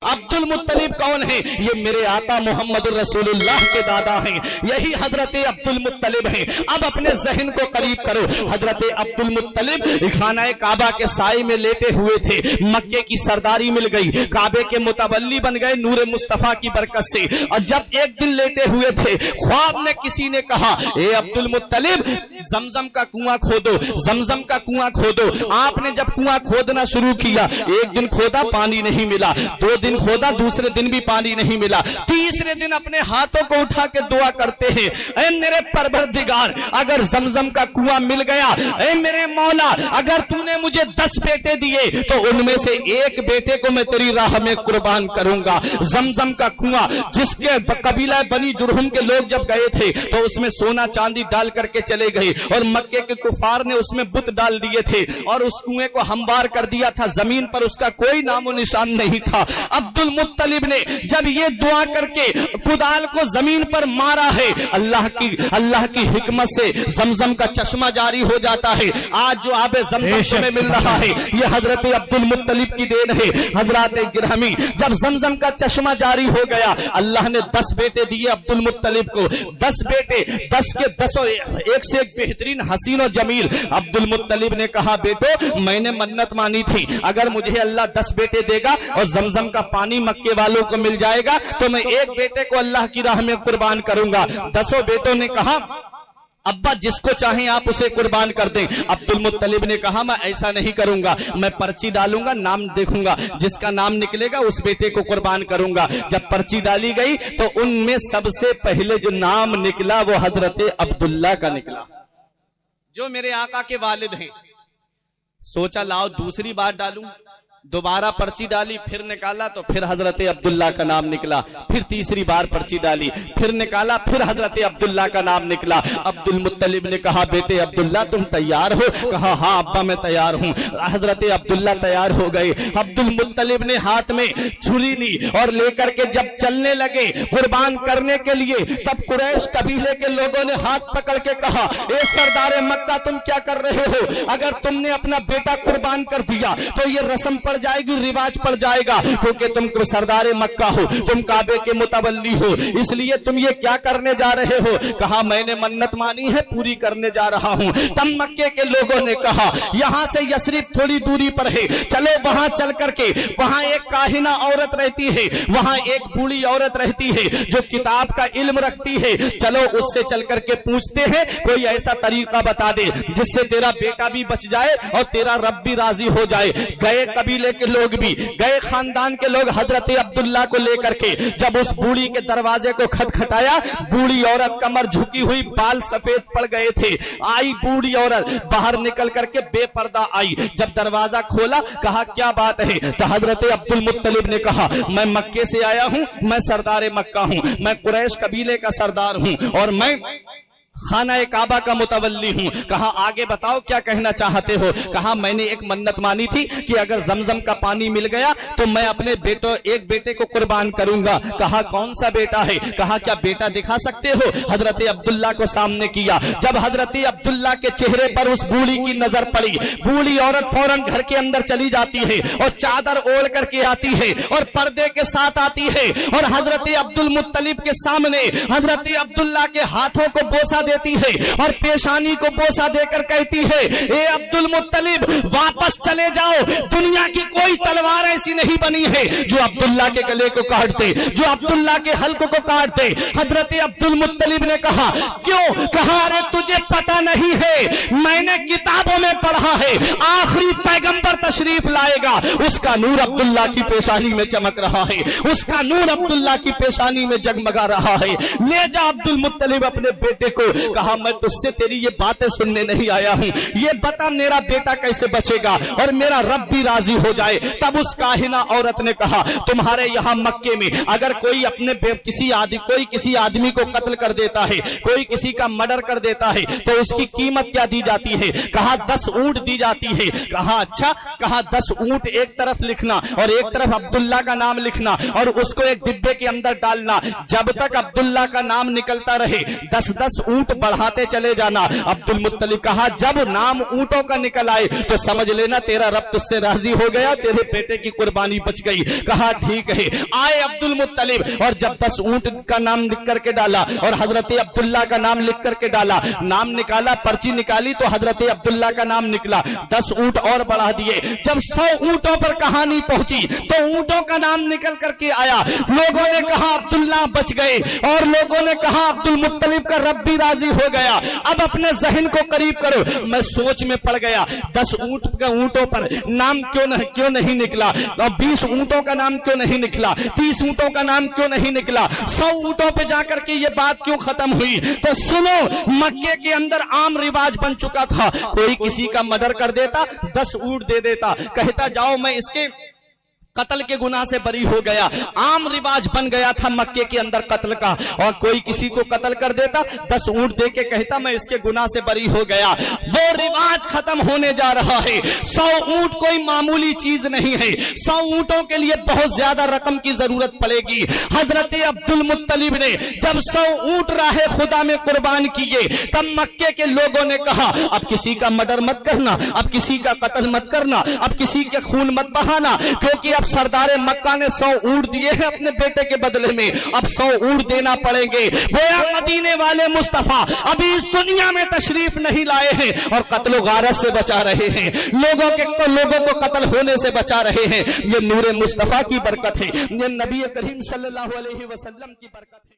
अब्दुल मुत्तलिब कौन है? ये मेरे आका मोहम्मद रसूलुल्लाह के दादा हैं, यही हजरत अब्दुल मुत्तलिब हैं। अब अपने जहन को करीब करो, हजरत अब्दुल मुत्तलिब खाना काबा के साए में लेटे हुए थे, मक्के की सरदारी मिल गई, काबे के मुतवल्ली बन गए नूरे मुस्तफा की बरकत से। और जब एक दिन लेटे हुए थे, ख्वाब में किसी ने कहा, ए अब्दुल मुत्तलिब जमजम का कुआं खोदो, जमजम का कुआं खोदो। आपने जब कुआं खोदना शुरू किया, एक दिन खोदा पानी नहीं मिला, दो दिन खोदा दूसरे दिन भी पानी नहीं मिला, तीसरे दिन अपने हाथों को उठा के दुआ करते हैं, ऐ मेरे परवरदिगार अगर जमजम का कुआं मिल गया, ऐ मेरे मौला अगर तूने मुझे 10 बेटे दिए तो उनमें से एक बेटे को मैं तेरी राह में कुर्बान करूंगा। जमजम का कुआं जिसके कबीला बनी जुरहुम के लोग जब गए थे तो उसमें सोना चांदी डाल करके चले गए और मक्के के कुफार ने उसमें बुत डाल दिए थे और उस कुएं को हमवार कर दिया था, जमीन पर उसका कोई नामो निशान नहीं था। अब्दुल मुत्तलिब ने जब ये दुआ करके कुदाल को जमीन पर मारा है, अल्लाह की हिकमत से जमजम का चश्मा जारी हो जाता है। आज जो आबे जमजम तुम्हें मिल रहा है ये हजरत अब्दुल मुत्तलिब की देन है। हजरत गिरहमी जब जमजम का चश्मा जारी हो गया, अल्लाह ने 10 बेटे दिए अब्दुल मुत्तलिब को, 10 बेटे, 10 के 10 एक से एक बेहतरीन हसीन और जमील। अब्दुल मुत्तलिब ने कहा, बेटो मैंने मन्नत मानी थी, अगर मुझे अल्लाह 10 बेटे देगा और जमजम का पानी मक्के वालों को मिल जाएगा तो मैं एक बेटे को अल्लाह की राह में कुर्बान करूंगा। 10 बेटों ने कहा, अब्बा जिसको चाहें आप उसे कुर्बान कर दें। अब्दुल मुत्तलिब ने कहा, मैं ऐसा नहीं करूंगा, मैं पर्ची डालूंगा, नाम देखूंगा, जिसका नाम निकलेगा उस बेटे को कुर्बान करूंगा। जब पर्ची डाली गई तो उनमें सबसे पहले जो नाम निकला वो हजरत अब्दुल्ला का निकला, जो मेरे आका के वालिद हैं। सोचा लाओ दूसरी बार डालूं, दोबारा पर्ची डाली, फिर निकाला तो फिर हजरत अब्दुल्ला का नाम निकला। फिर तीसरी बार पर्ची डाली, फिर निकाला, फिर हजरत अब्दुल्ला का नाम निकला। अब्दुल मुत्तलिब ने कहा, बेटे अब्दुल्ला तुम तैयार हो? कहा, हाँ अब्बा मैं तैयार हूँ। हजरत अब्दुल्ला तैयार हो गए। अब्दुल मुत्तलिब ने हाथ में छुरी ली और लेकर के जब चलने लगे कुर्बान करने के लिए, तब कुरैश कबीले के लोगों ने हाथ पकड़ के कहा, ए सरदार मक्का तुम क्या कर रहे हो? अगर तुमने अपना बेटा कुर्बान कर दिया तो ये रस्म पड़ जाएगी, रिवाज पड़ जाएगा, क्योंकि तुम सरदार मक्का हो, तुम काबे के मुतवल्ली हो, इसलिए तुम ये क्या करने जा रहे हो? कहा, मैंने मन्नत मानी है, पूरी करने जा रहा हूं। तब मक्के के लोगों ने कहा, यहां से यसरिफ थोड़ी दूरी पर है, चलो वहां चल करके, वहां एक काहिना औरत रहती है, वहां एक बूढ़ी औरत रहती है जो किताब का इल्म रखती है, चलो उससे चल करके पूछते हैं, कोई ऐसा तरीका बता दे जिससे तेरा बेटा भी बच जाए और तेरा रब भी राजी हो जाए। गए कबीले के लोग भी, गए खानदान के लोग हजरत अब्दुल्ला को लेकर के, जब उस बूढ़ी के दरवाजे को खटखटाया, बूढ़ी औरत कमर झुकी हुई, बाल सफेद पड़ गए थे। आई बूढ़ी औरत, बाहर निकल करके बेपर्दा आई। जब दरवाजा खोला, कहा क्या बात है? तो हजरत अब्दुल मुत्तलिब ने कहा, मैं मक्के से आया हूं, मैं सरदार मक्का हूं, मैं कुरैश कबीले का सरदार हूं और मैं खाना काबा का मुतवल्ली हूं। कहा, आगे बताओ क्या कहना चाहते हो? कहा, मैंने एक मन्नत मानी थी कि अगर जमजम का पानी मिल गया तो मैं अपने एक बेटे को कुर्बान करूंगा। कहा, कौन सा बेटा है? कहा, क्या बेटा दिखा सकते हो? हजरत अब्दुल्ला को सामने किया। जब हजरत अब्दुल्ला के चेहरे पर उस बूढ़ी की नजर पड़ी, बूढ़ी औरत फौरन घर के अंदर चली जाती है और चादर ओढ़ करके आती है और पर्दे के साथ आती है और हजरत अब्दुल मुत्तलिब के सामने हजरत अब्दुल्ला के हाथों को बोसा देती है और पेशानी को बोसा देकर कहती है, ए अब्दुल मुत्तलिब वापस चले जाओ, दुनिया की कोई तलवार ऐसी नहीं बनी है जो अब्दुल्ला के गले को काट दे, जो अब्दुल्ला के हल्क को काट दे। हजरत अब्दुल मुत्तलिब ने कहा, क्यों? कहा, अरे तुझे पता नहीं है, मैंने किताबों में पढ़ा है आखिरी पैगंबर तशरीफ लाएगा, उसका नूर अब्दुल्ला की पेशानी में चमक रहा है, उसका नूर अब्दुल्ला की पेशानी में जगमगा रहा है, ले जा अब्दुल मुत्तलिब अपने बेटे को। कहा, मैं तुझसे तेरी ये बातें सुनने नहीं आया हूं, ये बता मेरा बेटा कैसे बचेगा और मेरा रब भी राजी हो जाए। तब उस काहिना औरत ने कहा, तुम्हारे यहाँ मक्के में अगर कोई अपने कोई किसी आदमी को कत्ल कर देता है, कोई किसी का मर्डर कर देता है तो उसकी कीमत क्या दी जाती है? कहा, 10 ऊंट दी जाती है। कहा, अच्छा। कहा, 10 ऊंट एक तरफ लिखना और एक तरफ अब्दुल्ला का नाम लिखना और उसको एक डिब्बे के अंदर डालना, जब तक अब्दुल्ला का नाम निकलता रहे 10-10 ऊंट ऊंट बढ़ाते चले जाना। अब्दुल मुत्तलिब कहा जब नाम ऊंटों का निकल आए तो समझ लेना तेरा रब तुझसे राजी हो गया, तेरे बेटे की कुर्बानी बच गई। कहा ठीक है। आए अब्दुल मुत्तलिब और जब 10 ऊंट का नाम लिख करके डाला और हजरत अब्दुल्ला का नाम लिख करके डाला, नाम निकाला, पर्ची निकाली तो हजरत अब्दुल्ला का नाम निकला। 10 ऊंट और बढ़ा दिए। जब 100 ऊंटों पर कहानी पहुंची तो ऊंटों का नाम निकल करके आया। लोगों ने कहा अब्दुल्ला बच गए और लोगों ने कहा अब्दुल मुत्तलिब का रब भी राजी हो गया। अब अपने जहन को करीब करो। मैं सोच में पड़ गया 10 ऊंटों पर नाम क्यों नहीं निकला, और 20 ऊंटों का नाम क्यों नहीं निकला, 30 ऊंटों का नाम क्यों नहीं निकला, 100 ऊंटों पे जाकर के ये बात क्यों खत्म हुई। तो सुनो, मक्के के अंदर आम रिवाज बन चुका था, कोई किसी का मर्डर कर देता 10 ऊंट दे देता, कहता जाओ मैं इसके कत्ल के गुनाह से बरी हो गया। आम रिवाज बन गया था मक्के के अंदर कत्ल का, और कोई किसी को कत्ल कर देता 10 ऊंट दे के कहता मैं इसके गुनाह से बरी हो गया। वो रिवाज खत्म होने जा रहा है। 100 ऊंट कोई मामूली चीज नहीं है, 100 ऊंटों के लिए बहुत ज्यादा रकम की जरूरत पड़ेगी। हजरत अब्दुल मुत्तलिब ने जब 100 ऊंट राहे खुदा में कुर्बान किए तब मक्के के लोगों ने कहा अब किसी का मर्डर मत करना, अब किसी का कत्ल मत करना, अब किसी के खून मत बहाना, क्योंकि अब सरदार मक्का ने 100 ऊंट दिए हैं अपने बेटे के बदले में, अब 100 ऊंट देना पड़ेंगे। गोया मदीने वाले मुस्तफा अभी इस दुनिया में तशरीफ नहीं लाए हैं और कत्ल गारत से बचा रहे हैं, लोगों को कत्ल होने से बचा रहे हैं। ये नूरे मुस्तफा की बरकत है, ये नबी करीम सल्लल्लाहु अलैहि वसल्लम की बरकत है।